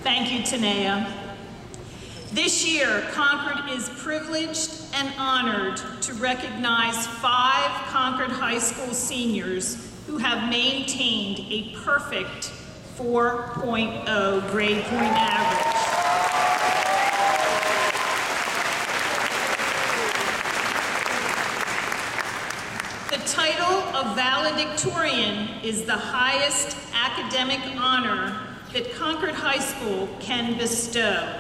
Thank you, Danae. This year, Concord is privileged and honored to recognize 5 Concord High School seniors who have maintained a perfect 4.0 grade point average. The title of valedictorian is the highest academic honor that Concord High School can bestow.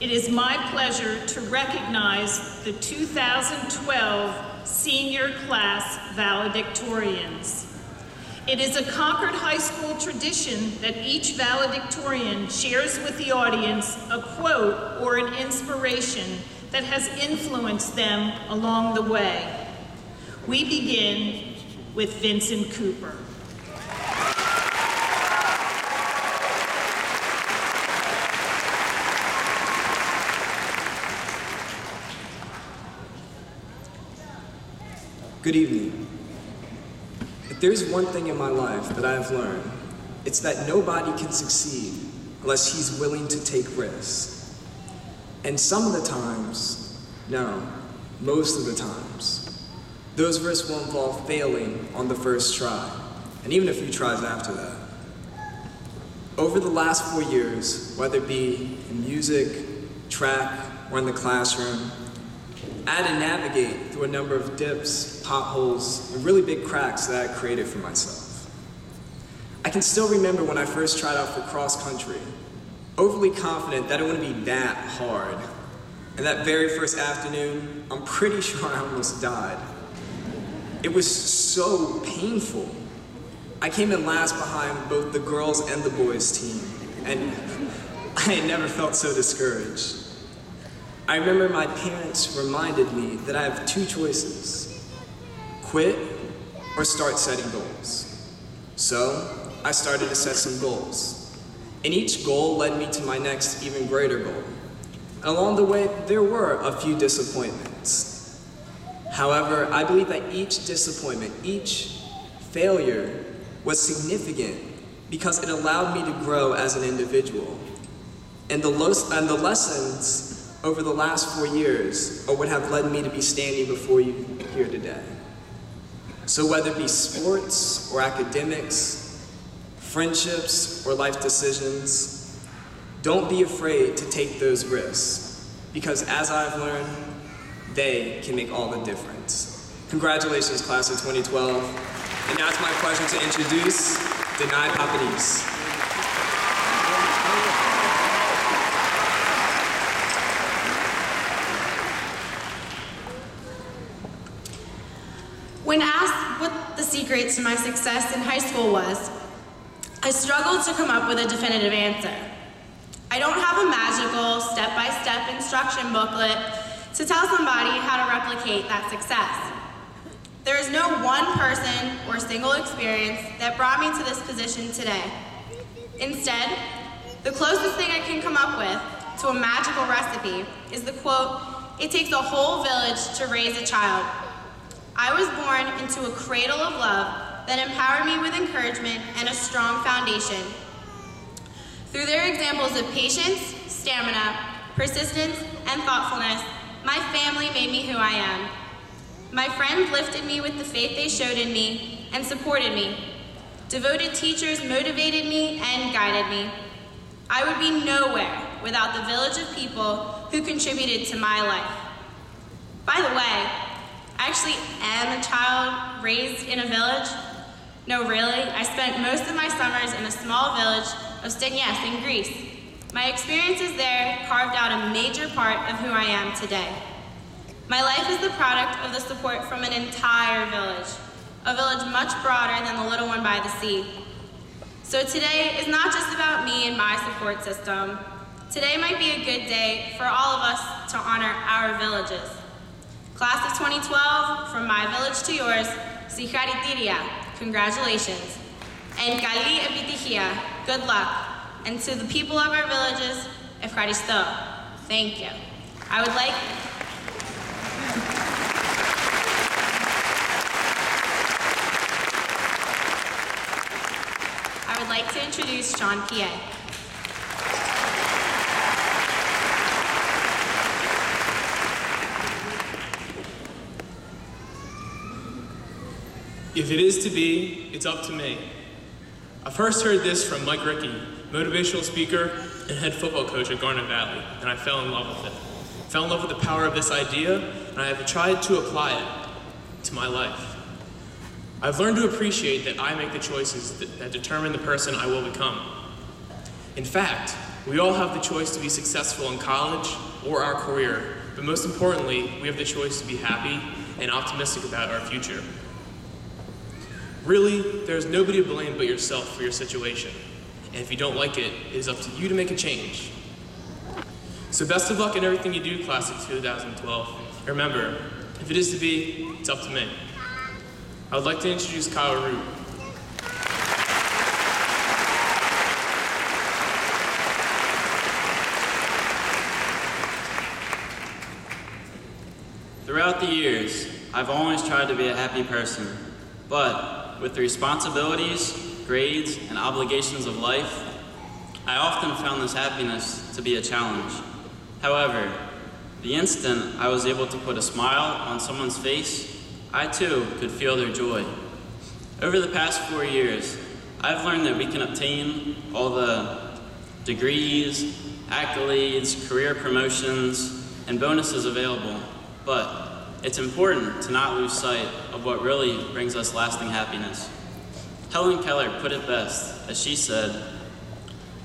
It is my pleasure to recognize the 2012 senior class valedictorians. It is a Concord High School tradition that each valedictorian shares with the audience a quote or an inspiration that has influenced them along the way. We begin with Vincent Cooper. Good evening. If there's one thing in my life that I have learned, it's that nobody can succeed unless he's willing to take risks. And some of the times, no, most of the times, those risks will involve failing on the first try, and even a few tries after that. Over the last 4 years, whether it be in music, track, or in the classroom, I had to navigate through a number of dips, potholes, and really big cracks that I created for myself. I can still remember when I first tried out for cross country, overly confident that it wouldn't be that hard. And that very first afternoon, I'm pretty sure I almost died. It was so painful. I came in last behind both the girls and the boys team, and I had never felt so discouraged. I remember my parents reminded me that I have 2 choices: quit or start setting goals. So I started to set some goals, and each goal led me to my next even greater goal. And along the way, there were a few disappointments. However, I believe that each disappointment, each failure was significant because it allowed me to grow as an individual. And the lessons over the last 4 years are what have led me to be standing before you here today. So whether it be sports or academics, friendships or life decisions, don't be afraid to take those risks, because as I've learned, they can make all the difference. Congratulations, class of 2012. And now it's my pleasure to introduce Danae Papadis. When asked what the secret to my success in high school was, I struggled to come up with a definitive answer. I don't have a magical step-by-step instruction booklet to tell somebody how to replicate that success. There is no one person or single experience that brought me to this position today. Instead, the closest thing I can come up with to a magical recipe is the quote, "It takes a whole village to raise a child." I was born into a cradle of love that empowered me with encouragement and a strong foundation. Through their examples of patience, stamina, persistence, and thoughtfulness, my family made me who I am. My friends lifted me with the faith they showed in me and supported me. Devoted teachers motivated me and guided me. I would be nowhere without the village of people who contributed to my life. By the way, I actually am a child raised in a village. No, really, I spent most of my summers in a small village of Stenias in Greece. My experiences there carved out a major part of who I am today. My life is the product of the support from an entire village, a village much broader than the little one by the sea. So today is not just about me and my support system. Today might be a good day for all of us to honor our villages. Class of 2012, from my village to yours, Sicharitiria, congratulations. And Kali Epitihia, good luck. And to the people of our villages, Efkaristo, thank you. I would like to introduce Sean Pierre. If it is to be, it's up to me. I first heard this from Mike Rickey, motivational speaker and head football coach at Garnet Valley, and I fell in love with it. I fell in love with the power of this idea, and I have tried to apply it to my life. I've learned to appreciate that I make the choices that determine the person I will become. In fact, we all have the choice to be successful in college or our career, but most importantly, we have the choice to be happy and optimistic about our future. Really, there's nobody to blame but yourself for your situation. And if you don't like it, it is up to you to make a change. So best of luck in everything you do, class of 2012. And remember, if it is to be, it's up to me. I would like to introduce Kyle Root. Throughout the years, I've always tried to be a happy person, but with the responsibilities, grades, and obligations of life, I often found this happiness to be a challenge. However, the instant I was able to put a smile on someone's face, I too could feel their joy. Over the past 4 years, I've learned that we can obtain all the degrees, accolades, career promotions, and bonuses available, but it's important to not lose sight of what really brings us lasting happiness. Helen Keller put it best, as she said,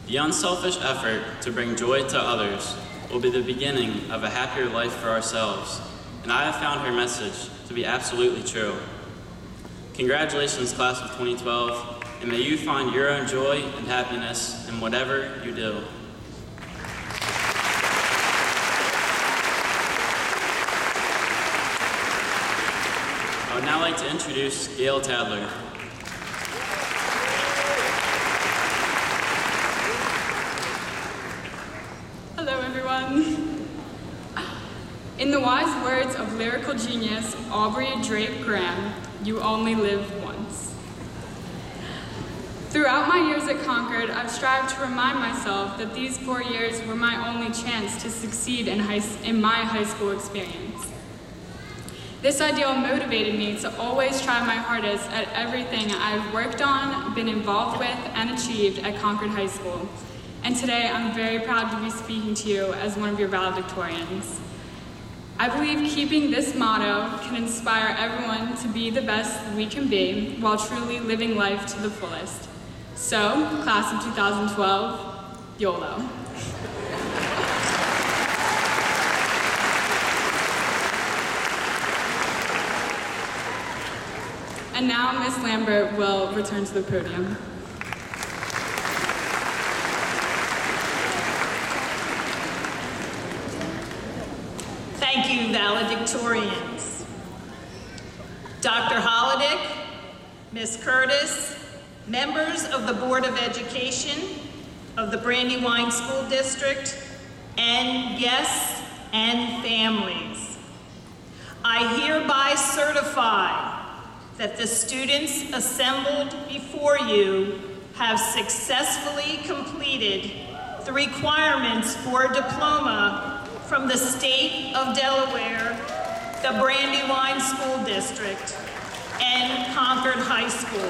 "The unselfish effort to bring joy to others will be the beginning of a happier life for ourselves." And I have found her message to be absolutely true. Congratulations, class of 2012, and may you find your own joy and happiness in whatever you do. I would now like to introduce Gail Tadler. Hello, everyone. In the wise words of lyrical genius Aubrey Drake Graham, you only live once. Throughout my years at Concord, I've strived to remind myself that these 4 years were my only chance to succeed in my high school experience. This ideal motivated me to always try my hardest at everything I've worked on, been involved with, and achieved at Concord High School. And today, I'm very proud to be speaking to you as one of your valedictorians. I believe keeping this motto can inspire everyone to be the best we can be while truly living life to the fullest. So, class of 2012, YOLO. And now Ms. Lambert will return to the podium. Thank you, valedictorians. Dr. Holodick, Ms. Curtis, members of the Board of Education of the Brandywine School District, and guests and families. I hereby certify that the students assembled before you have successfully completed the requirements for a diploma from the state of Delaware, the Brandywine School District, and Concord High School.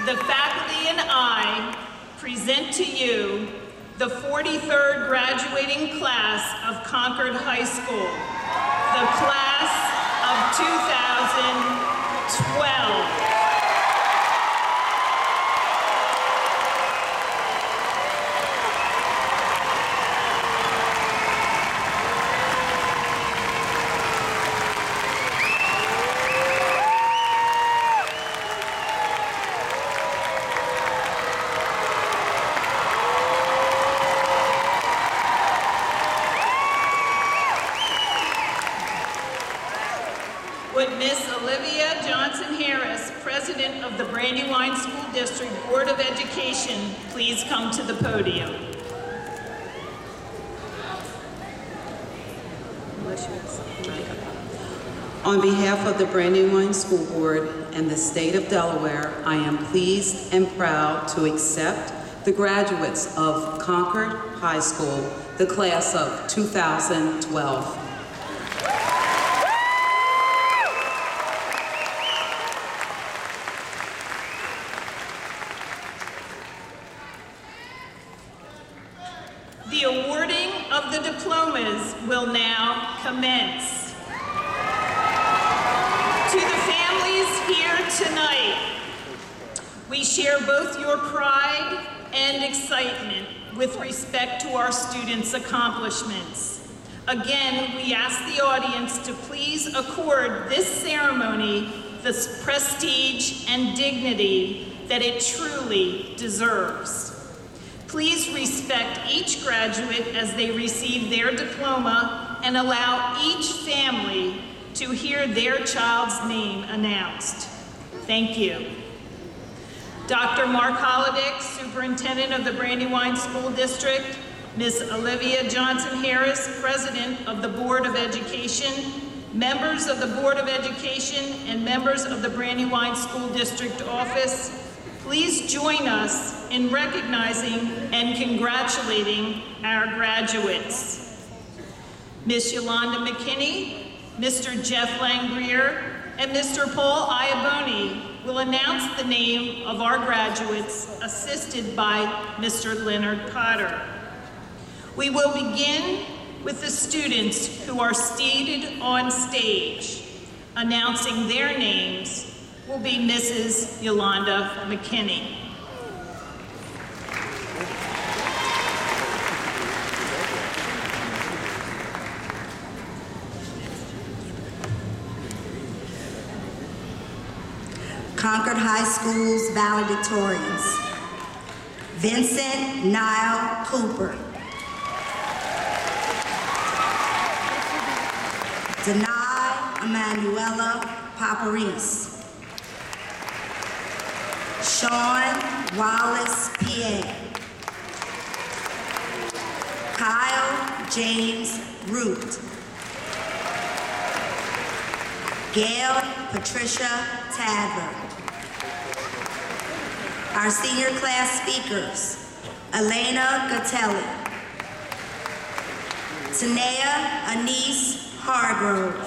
The faculty and I present to you the 43rd graduating class of Concord High School, the class of 2012. Would Miss Olivia Johnson-Harris, President of the Brandywine School District Board of Education, please come to the podium? On behalf of the Brandywine School Board and the state of Delaware, I am pleased and proud to accept the graduates of Concord High School, the class of 2012. The awarding of the diplomas will now commence. To the families here tonight, we share both your pride and excitement with respect to our students' accomplishments. Again, we ask the audience to please accord this ceremony the prestige and dignity that it truly deserves. Please respect each graduate as they receive their diploma and allow each family to hear their child's name announced. Thank you. Dr. Mark Holodick, Superintendent of the Brandywine School District, Ms. Olivia Johnson-Harris, President of the Board of Education, members of the Board of Education, and members of the Brandywine School District Office, please join us in recognizing and congratulating our graduates. Ms. Yolanda McKinney, Mr. Jeff Langrier, and Mr. Paul Iaboni will announce the name of our graduates, assisted by Mr. Leonard Potter. We will begin with the students who are seated on stage. Announcing their names will be Mrs. Yolanda McKinney. Concord High School's valedictorians: Vincent Niall Cooper, Danae Emanuela Paparise, Sean Wallace P.A., Kyle James Root, Gail Patricia Tadler. Our senior class speakers: Elena Gatelli, Tanea Anise Hargrove,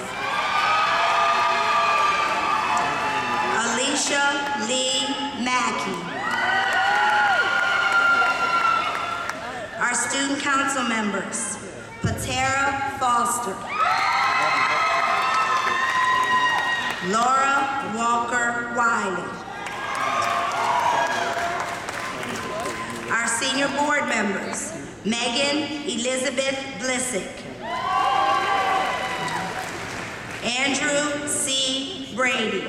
Alicia Lee Mackey. Our student council members: Patera Foster, Laura Walker Wiley. Our senior board members: Megan Elizabeth Blissick, Andrew C. Brady,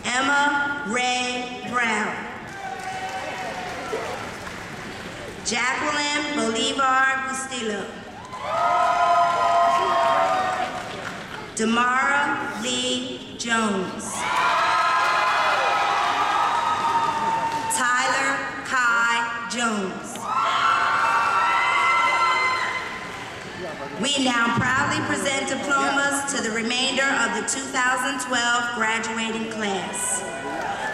Emma Ray Brown, Jacqueline Bolivar Bustillo, Damara Lee Jones, Tyler Kai Jones. We now proudly present diplomas to the remainder of the 2012 graduating class.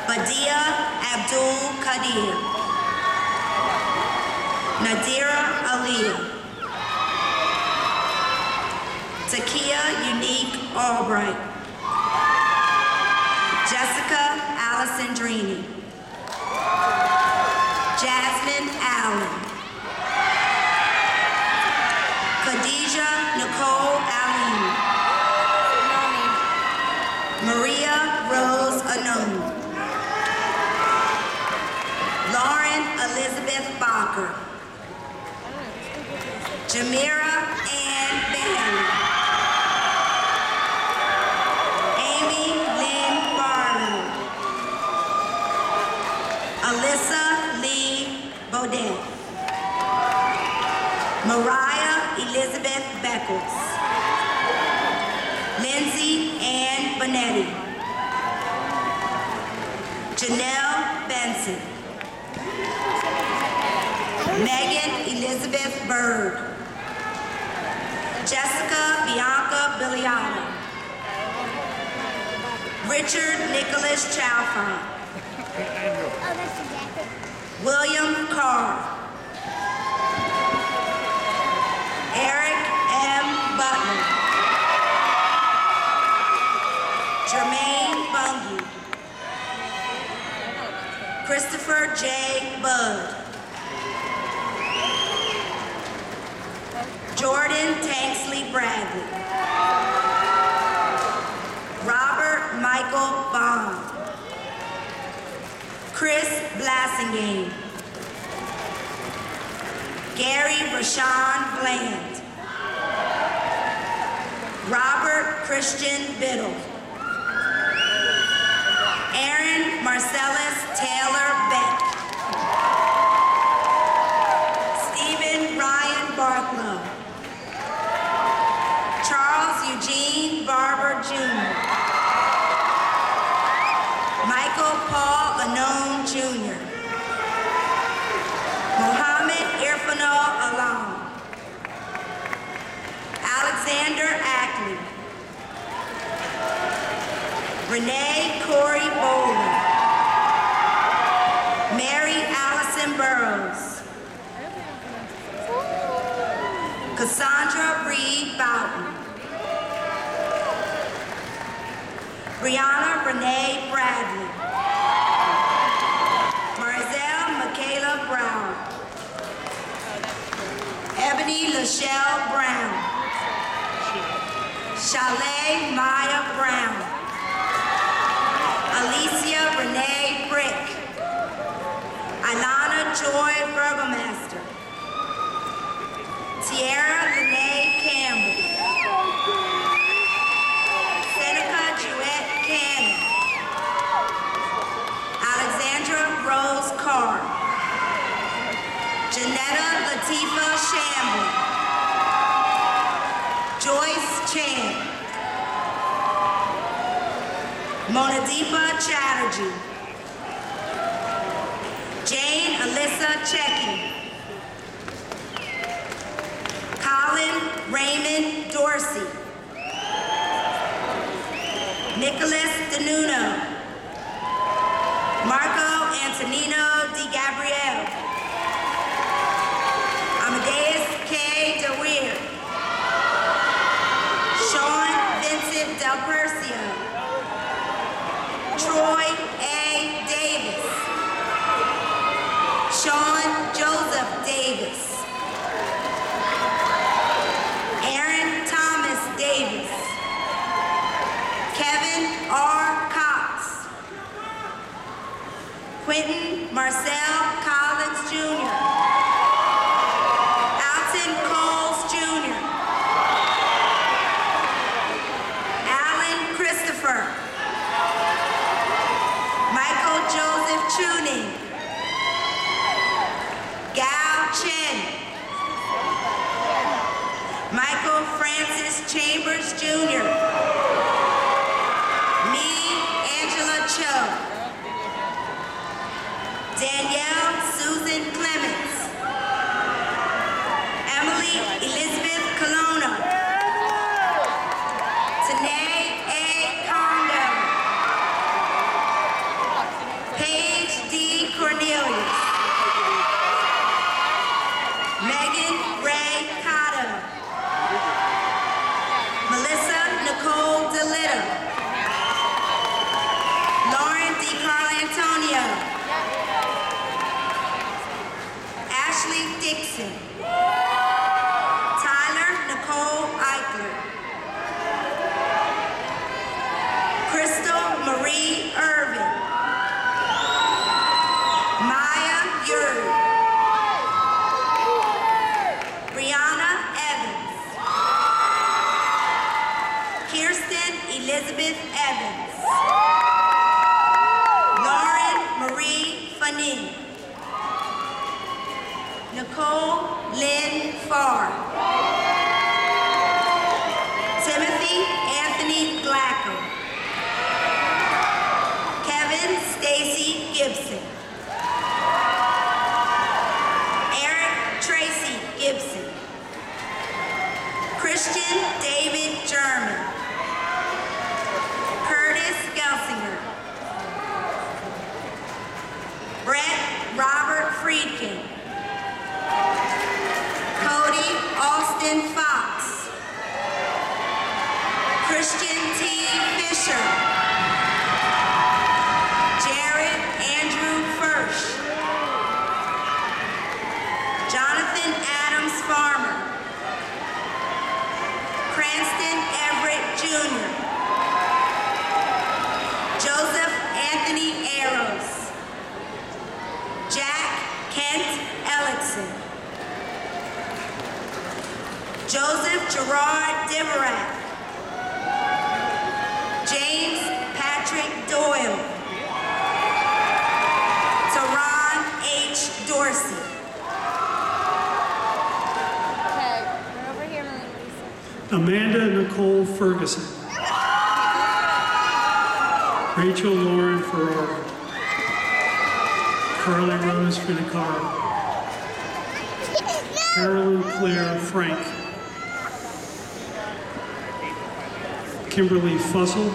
Badia Abdul Qadir, Nadira Aliyah, Takia Unique Albright, Jessica Alessandrini, Jasmine Allen, Khadijah Nicole Allen, Maria Rose Anonu, Lauren Elizabeth Bacher, Jamira Ann Bailey, Amy Lynn Barlow, Alyssa Lee Baudet, Mariah Elizabeth Beckles, Lindsay Ann Bonetti, Janelle Benson, Megan Elizabeth Bird, Jessica Bianca Biliotto. Richard Nicholas Chalfont. William Carr. Eric M. Butler. Jermaine Bungie. Christopher J. Budd. Jordan Tanksley Bradley. Robert Michael Bond. Chris Blassingame. Gary Rashawn Bland. Robert Christian Biddle. Aaron Marcellus Taylor Beck. Stephen Ryan Barklow. Charles Eugene Barber Jr. Michael Paul Anone Jr. Mohammed Irfanol Alam. Alexander Ackley. Renee Corey Bowler. Mary Allison Burrows. Cassandra Reed Boughton. Brianna Renee Bradley. Marzelle Michaela Brown. Ebony Lachelle Brown. Chalet Maya Brown. Alicia Renee Brick. Ilana Joy Burgomaster. Tierra Lene Campbell. Seneca Jewett Cannon. Alexandra Rose Carr. Janetta Latifa Shamblin. Joyce Chan. Monadeepa Chatterjee. Jane Alyssa Checky. Colin Raymond Dorsey. Nicholas DeNuno. Marco Antonino Di Gabriele. Amadeus K. DeWeer. Sean Vincent Del Percio. Troy A. Davis. Sean Joseph Davis. Aaron Thomas Davis. Kevin R. Cox. Quentin Marcel Collins Jr. Alton Coles Jr. Alan Christopher. Michael Joseph Chuning. Gao Chen. Michael Francis Chambers Jr. Me, Angela Cho. Danielle Susan Clements. Emily Elizabeth Colonna. Tanae A. Congo. Paige D. Cornelius. Megan Ray Cotto. Melissa Nicole DeLitta. Lauren D. Carlantonio. Ashley Dixon. Tyler Nicole Eichler. Crystal Marie Irvin. Maya Yuri. Brianna Evans. Kirsten Elizabeth Evans. Lauren Marie Fanning. Nicole Lynn Farr. Timothy Anthony Glacker. Kevin Stacy Gibson. Eric Tracy Gibson. Christian David German. Curtis Gelsinger. Brett Robert Friedkin. Cody Austin Fox. Christian T. Fisher. Jared Andrew Fursh. Jonathan Adams Farmer. Cranston Everett Jr. Joseph Anthony Arrows. Jack Kent Ellickson. Joseph Gerard Divorak. James Patrick Doyle. Teron H. Dorsey. Amanda Nicole Ferguson. Rachel Lauren Ferraro. Carly Rose Finicaro. Carolyn Claire Frank. Kimberly Fussell.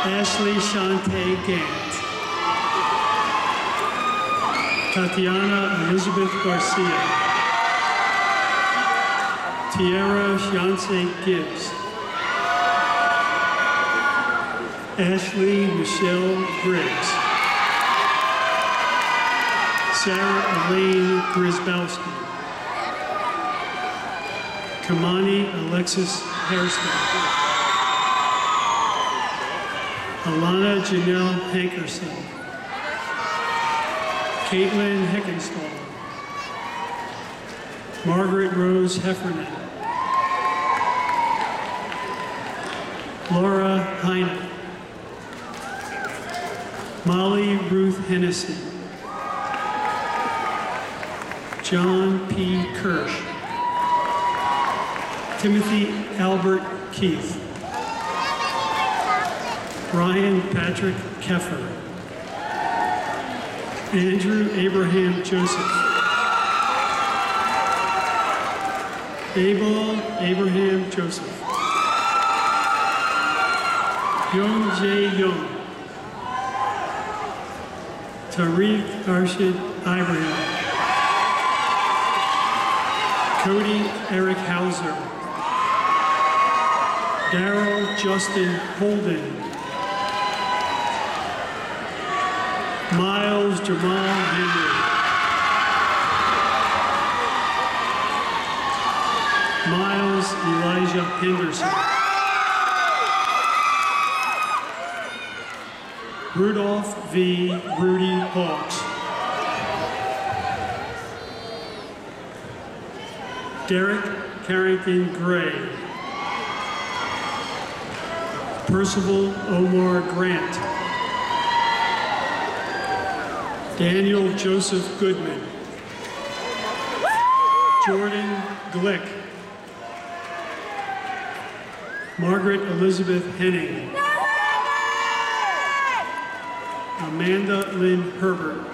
Ashley Shante Gant. Tatiana Elizabeth Garcia. Tiara Fiance Gibbs. Ashley Michelle Briggs. Sarah Elaine Grisbowski. Kamani Alexis Hairston. Alana Janelle Hankerson. Caitlin Heckenstall. Margaret Rose Heffernan. Laura Heine. Molly Ruth Hennessy. John P. Kirsch. Timothy Albert Keith. Brian Patrick Keffer. Andrew Abraham Joseph. Abel Abraham Joseph. Young J. Young. Tariq Arshid Ibrahim. Cody Eric Hauser. Daryl Justin Holden. Miles Jamal Henry. Miles Elijah Henderson. Rudolph V. Rudy Hawks. Derek Carrington Gray. Percival Omar Grant. Daniel Joseph Goodman. Jordan Glick. Margaret Elizabeth Henning. Amanda Lynn Herbert.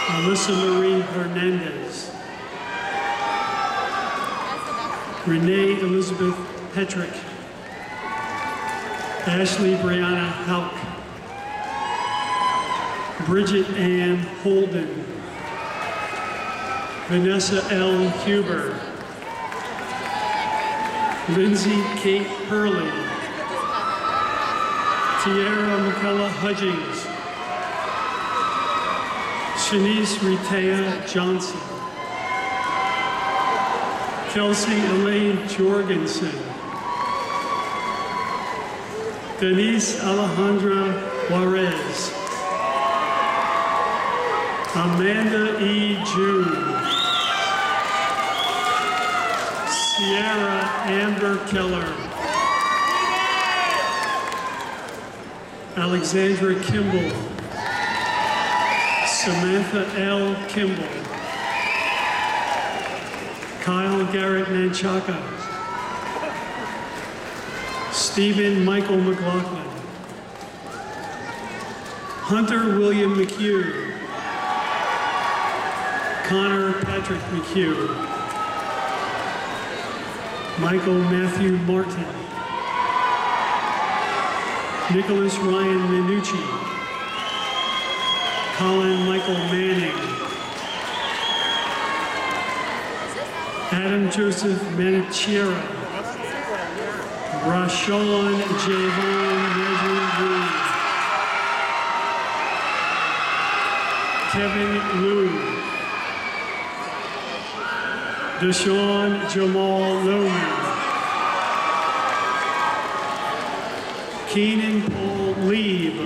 Alyssa Marie Hernandez. Renee Elizabeth Petrick. Ashley Brianna Hauk. Bridget Ann Holden. Vanessa L. Huber. Lindsay Kate Hurley. Tierra McCullough Hudgings. Shanice Ritea Johnson. Kelsey Elaine Jorgensen. Denise Alejandra Juarez. Amanda E. June. Sierra Amber Keller. Alexandra Kimball. Samantha L. Kimball. Kyle Garrett Nanchaka. Stephen Michael McLaughlin. Hunter William McHugh. Connor Patrick McHugh. Michael Matthew Martin. Nicholas Ryan Minucci. Colin Michael Manning. Adam Joseph Manichiera. Rashawn Javon Reed. Kevin Liu. Deshaun Jamal Lohman. Keenan Paul Lieb.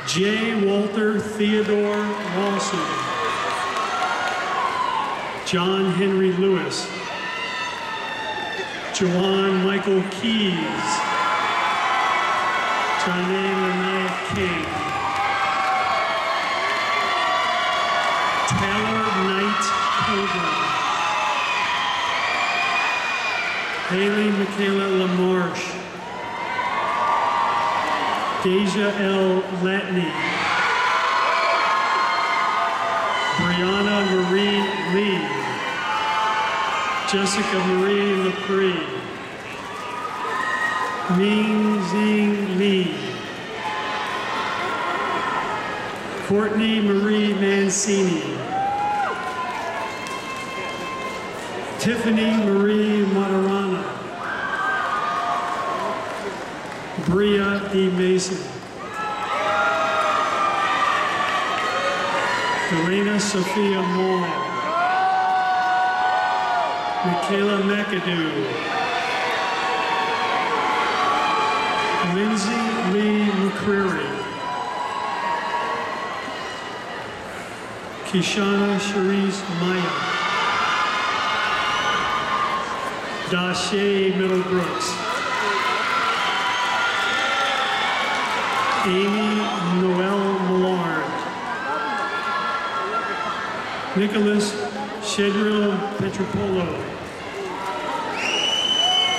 J. Walter Theodore Lawson. John Henry Lewis. Joanne Michael Keys. Danae King. Taylor Knight Pilgrim. Haley Michaela LaMarche. Deja L. Latney. Brianna Marie Lee. Jessica Marie LaPree. Ming Zing Lee. Courtney Marie Mancini. Tiffany Marie Matarana. Bria D. Mason. Elena Sophia Moore. Michaela McAdoo. Lindsay Lee McCreary. Kishana Cherise Maya. Dashay Middlebrooks. Amy Noel Millard. Nicholas Shedril Petropolo.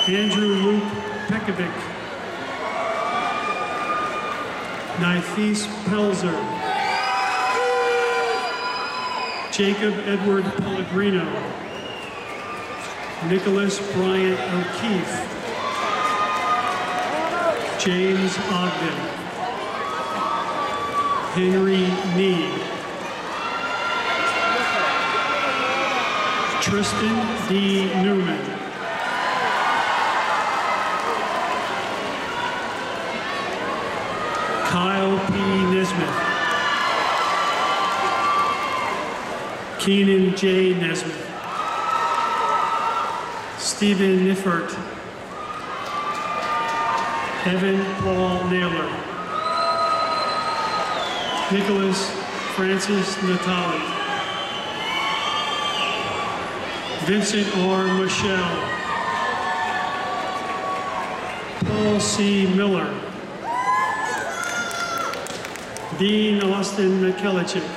Andrew Luke Pekovic. Nifis Pelzer. Jacob Edward Pellegrino. Nicholas Bryant O'Keefe. James Ogden. Henry Need. Tristan D. Newman. Kyle P. Nesmith. Keenan J. Nesmith. Stephen Niffert. Evan Paul Naylor. Nicholas Francis Natali. Vincent R. Michelle. Paul C. Miller. Dean Austin McKellichick.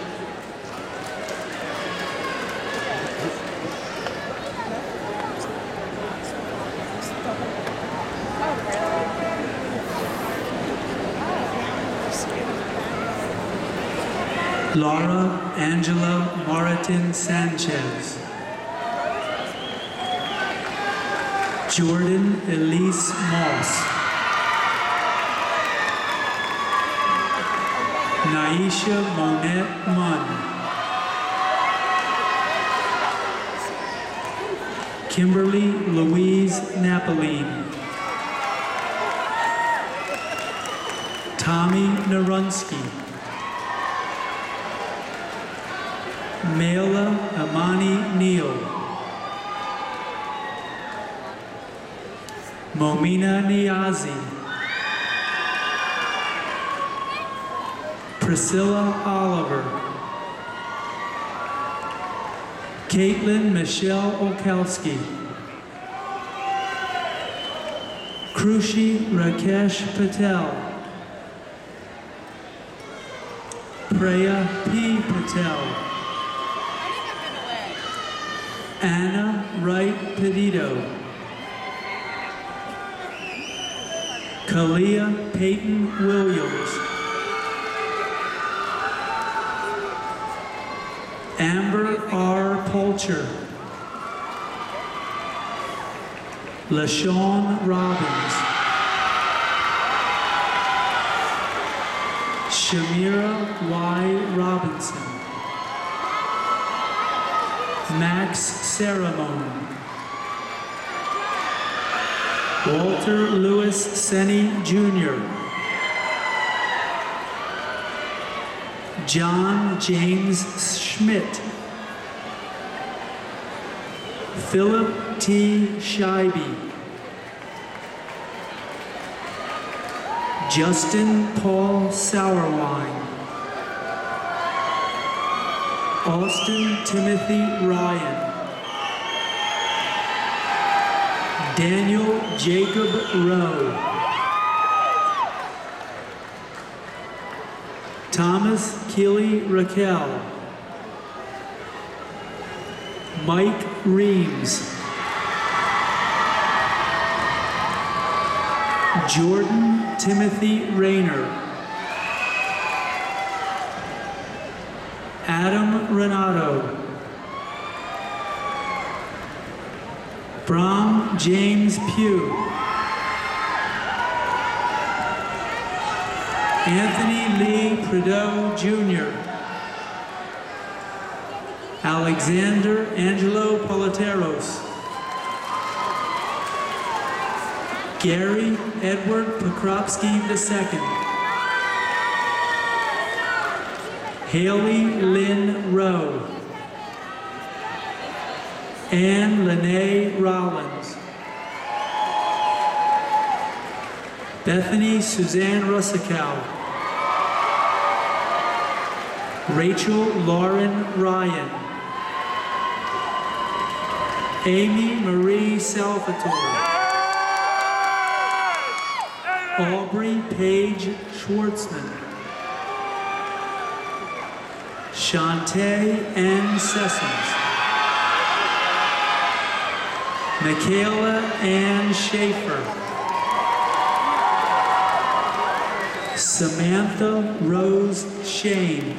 Laura Angela Maratin Sanchez. Jordan Elise Moss. Naisha Monette Munn. Kimberly Louise Napoline. Tommy Narunsky. Mela Amani Neal. Momina Niazi. Priscilla Oliver. Caitlin Michelle Okelski. Krushi Rakesh Patel. Preya P. Patel. Anna Wright Petito. Kalia Peyton Williams. Amber R. Polcher, LaShawn Robbins, Shamira Y. Robinson, Max Saramone, Walter Lewis Senni Jr., John James Schmidt, Philip T. Scheibe, Justin Paul Sauerwein, Austin Timothy Ryan, Daniel Jacob Rowe, Thomas Keeley Raquel, Mike Reams, Jordan Timothy Rayner, Adam Renato, Bram James Pugh, Anthony Lee Prideaux Jr., Alexander Angelo Polateros, Gary Edward Pokropsky II, Haley Lynn Rowe, Anne Lene Rollins, Bethany Suzanne Russakow, Rachel Lauren Ryan, Amy Marie Salvatore, Aubrey Paige Schwartzman, Shantae N. Sessoms, Michaela Ann Schaefer, Samantha Rose Shane,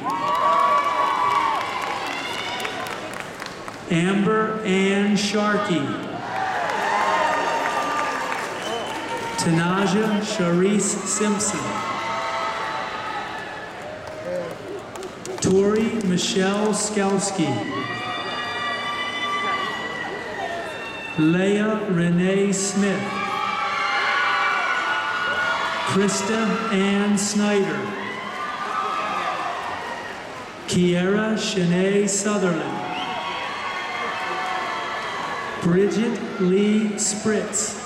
Amber Ann Sharkey, Tanaja Sharice Simpson, Tori Michelle Skalski, Leah Renee Smith, Krista Ann Snyder, Kiera Shanae Sutherland, Bridget Lee Spritz,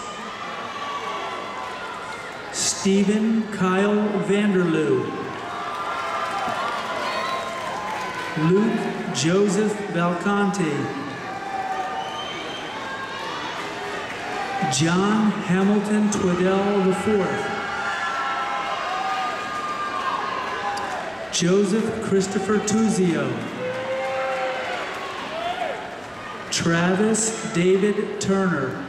Stephen Kyle Vanderloo, Luke Joseph Valconte, John Hamilton Twaddell IV, Joseph Christopher Tuzio, Travis David Turner,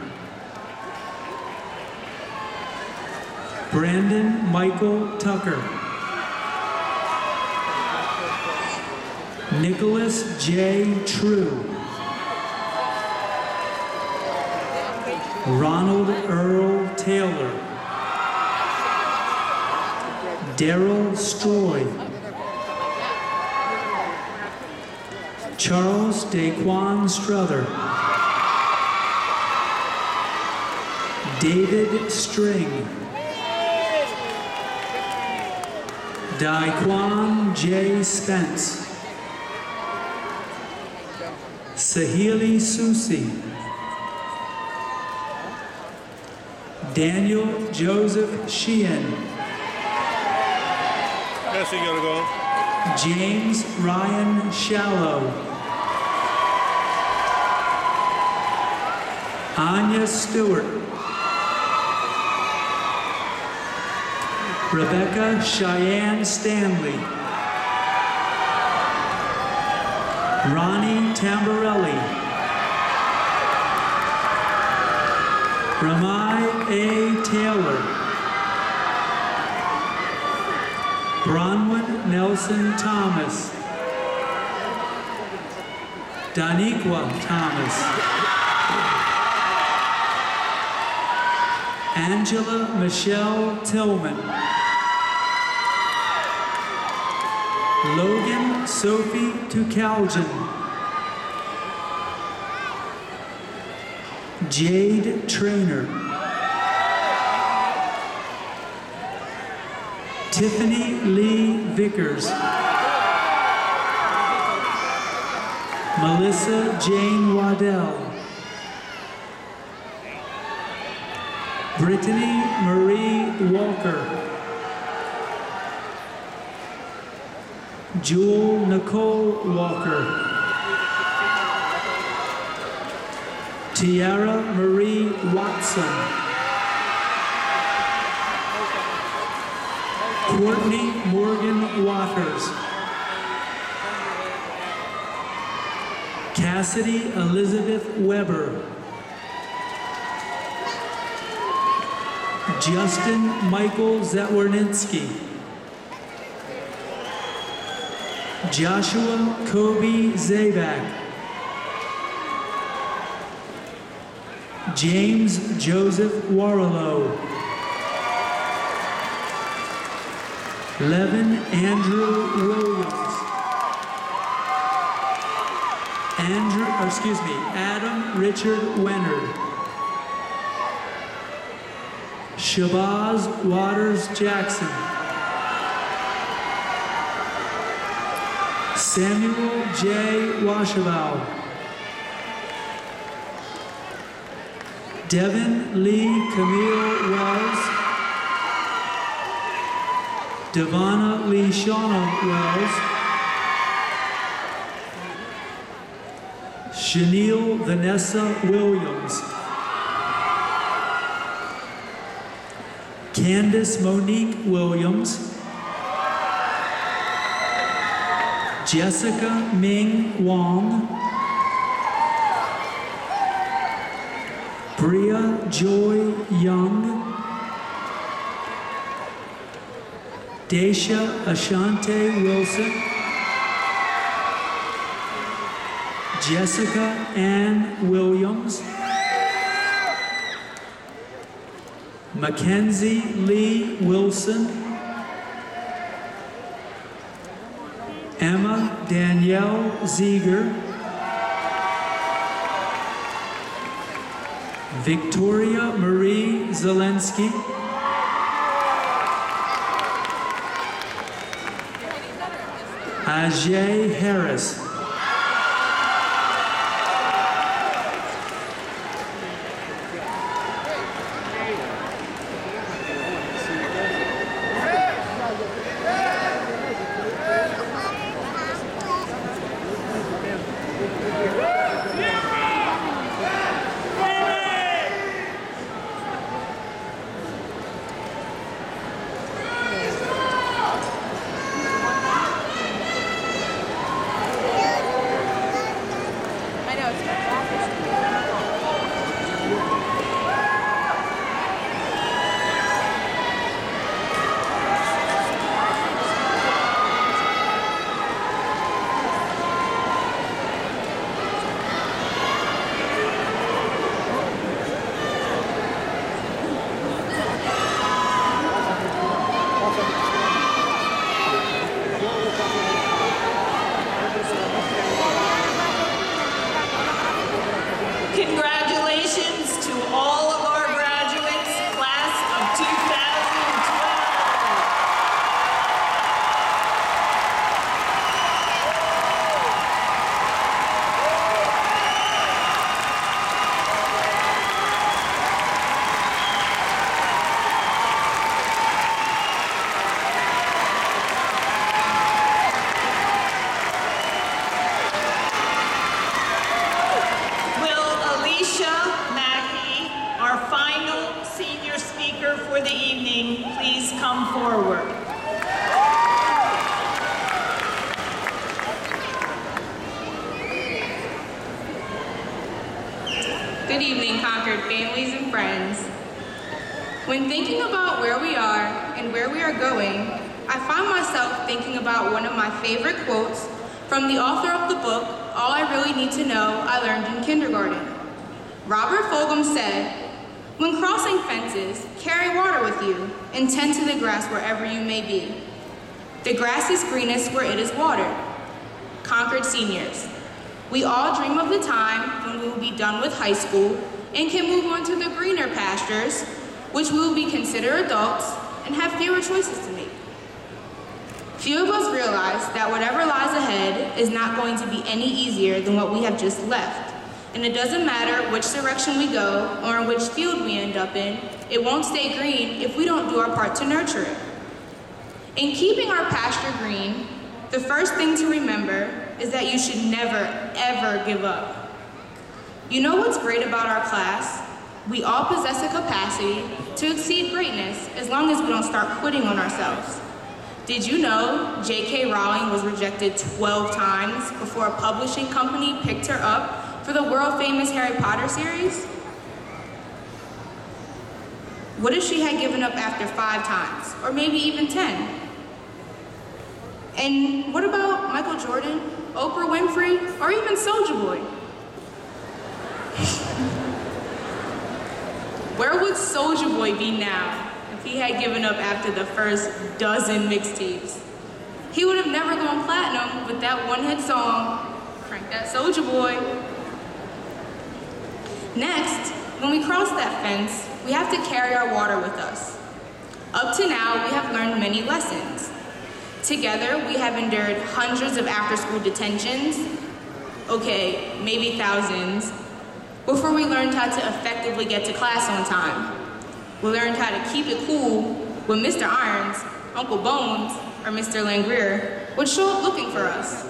Brandon Michael Tucker, Nicholas J. True, Ronald Earl Taylor, Daryl Stroy, Charles Daquan Strother, David String, Daquan J. Spence, Sahili Susi, Daniel Joseph Sheehan, Yes, you gotta go. James Ryan Shallow, Anya Stewart, Rebecca Cheyenne Stanley, Ronnie Tamborelli, Ramai A. Taylor, Bronwyn Nelson Thomas, Daniqua Thomas. Angela Michelle Tillman. Logan Sophie Tukaljan. Jade Trainer. Tiffany Lee Vickers. Melissa Jane Waddell. Brittany Marie Walker. Jewel Nicole Walker. Tiara Marie Watson. Courtney Morgan Waters. Cassidy Elizabeth Weber. Justin Michael Zatwarninski. Joshua Kobe Zabak. James Joseph Warlow. Levin Andrew Williams. Adam Richard Wennard. Shabazz Waters Jackson. Samuel J. Washabow. Devin Lee Camille Wells. Devonna Lee Shauna Wells. Chanel Vanessa Williams. Candace Monique Williams. Jessica Ming Wong. Bria Joy Young. Daisha Ashante Wilson. Jessica Ann Williams. Mackenzie Lee Wilson. Emma Danielle Ziegler. Victoria Marie Zelensky. Ajay Harris. Congratulations to all of our graduates, class of 2012. For the evening, please come forward. Good evening, Concord families and friends. When thinking about where we are and where we are going, I find myself thinking about one of my favorite quotes From the author of the book, All I Really Need to Know, I Learned in Kindergarten. Robert Fulghum said, "When crossing fences, carry water with you and tend to the grass wherever you may be. The grass is greenest where it is watered." Concord seniors, we all dream of the time when we will be done with high school and can move on to the greener pastures, which we will be considered adults and have fewer choices to make. Few of us realize that whatever lies ahead is not going to be any easier than what we have just left. And it doesn't matter which direction we go or in which field we end up in, it won't stay green if we don't do our part to nurture it. In keeping our pasture green, the first thing to remember is that you should never, ever give up. You know what's great about our class? We all possess a capacity to exceed greatness as long as we don't start quitting on ourselves. Did you know J.K. Rowling was rejected 12 times before a publishing company picked her up for the world-famous Harry Potter series? What if she had given up after 5 times, or maybe even 10? And what about Michael Jordan, Oprah Winfrey, or even Soulja Boy? Where would Soulja Boy be now if he had given up after the first dozen mixtapes? He would have never gone platinum with that one-hit song, Crank That Soulja Boy. Next, when we cross that fence, we have to carry our water with us. Up to now, we have learned many lessons. Together, we have endured hundreds of after-school detentions, okay, maybe thousands, before we learned how to effectively get to class on time. We learned how to keep it cool when Mr. Irons, Uncle Bones, or Mr. Langrier would show up looking for us.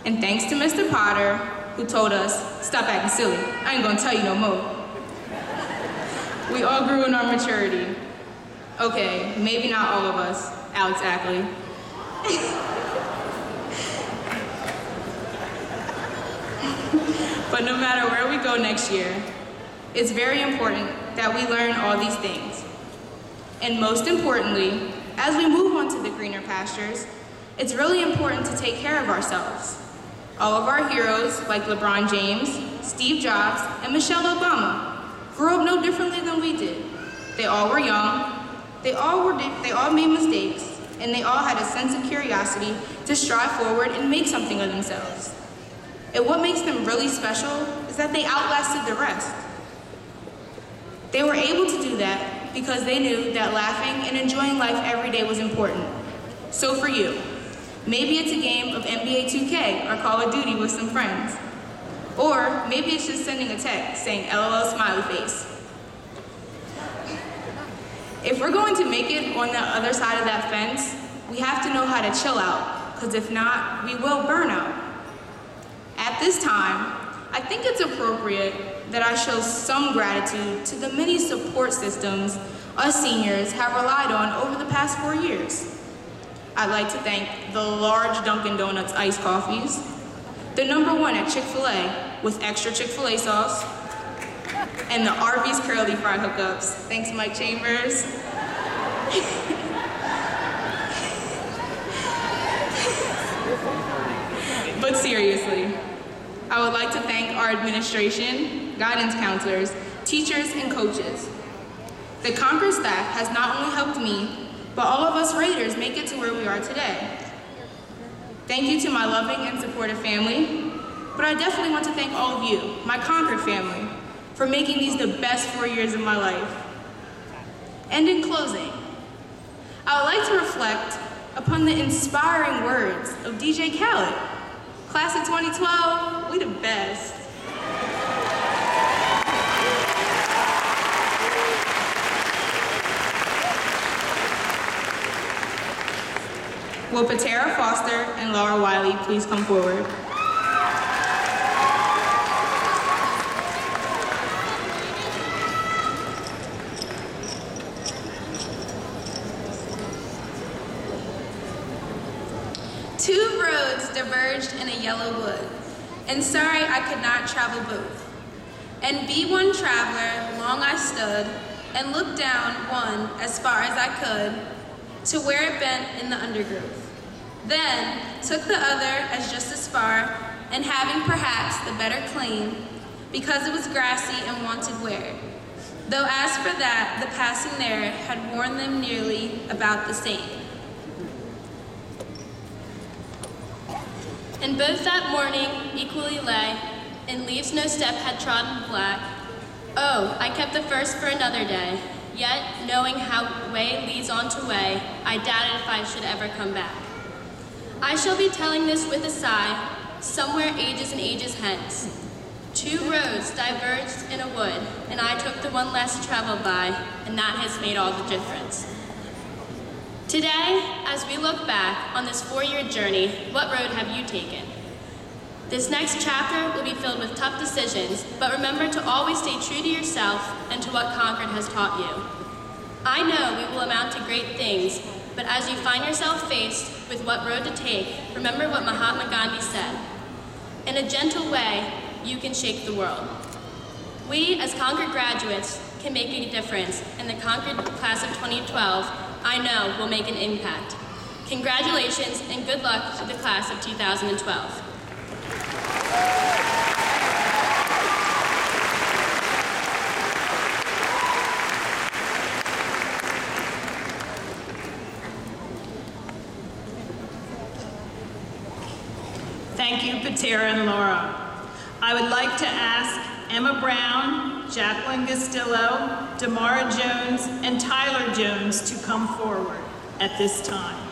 And thanks to Mr. Potter, who told us, "Stop acting silly, I ain't gonna tell you no more." We all grew in our maturity. Okay, maybe not all of us, Alex Ackley. But no matter where we go next year, it's very important that we learn all these things. And most importantly, as we move on to the greener pastures, it's really important to take care of ourselves. All of our heroes, like LeBron James, Steve Jobs, and Michelle Obama, grew up no differently than we did. They all were young, they all made mistakes, and they all had a sense of curiosity to strive forward and make something of themselves. And what makes them really special is that they outlasted the rest. They were able to do that because they knew that laughing and enjoying life every day was important. So for you, maybe it's a game of NBA 2K or Call of Duty with some friends. Or maybe it's just sending a text saying LOL smiley face. If we're going to make it on the other side of that fence, we have to know how to chill out, because if not, we will burn out. At this time, I think it's appropriate that I show some gratitude to the many support systems us seniors have relied on over the past 4 years. I'd like to thank the large Dunkin' Donuts iced coffees, the #1 at Chick-fil-A with extra Chick-fil-A sauce, and the Arby's curly fry hookups. Thanks, Mike Chambers. But seriously, I would like to thank our administration, guidance counselors, teachers, and coaches. The Concord staff has not only helped me, but all of us Raiders make it to where we are today. Thank you to my loving and supportive family, but I definitely want to thank all of you, my Concord family, for making these the best 4 years of my life. And in closing, I would like to reflect upon the inspiring words of DJ Khaled. Class of 2012, we the best. Will Patera Foster and Laura Wiley please come forward? Two roads diverged in a yellow wood, and sorry I could not travel both. And be one traveler, long I stood, and looked down one as far as I could, to where it bent in the undergrowth. then took the other as just as far, and having perhaps the better claim, because it was grassy and wanted wear. Though as for that, the passing there had worn them nearly about the same. And both that morning equally lay, and leaves no step had trodden black. Oh, I kept the first for another day, yet, knowing how way leads on to way, I doubted if I should ever come back. I shall be telling this with a sigh, somewhere ages and ages hence. 2 roads diverged in a wood, and I took the one less traveled by, and that has made all the difference. Today, as we look back on this 4-year journey, what road have you taken? This next chapter will be filled with tough decisions, but remember to always stay true to yourself and to what Concord has taught you. I know we will amount to great things, but as you find yourself faced with what road to take, remember what Mahatma Gandhi said. In a gentle way, you can shake the world. We, as Concord graduates, can make a difference, and the Concord class of 2012, I know, will make an impact. Congratulations and good luck to the class of 2012. Thank you, Patera and Laura. I would like to ask Emma Brown, Jacqueline Gastillo, Damara Jones, and Tyler Jones to come forward at this time.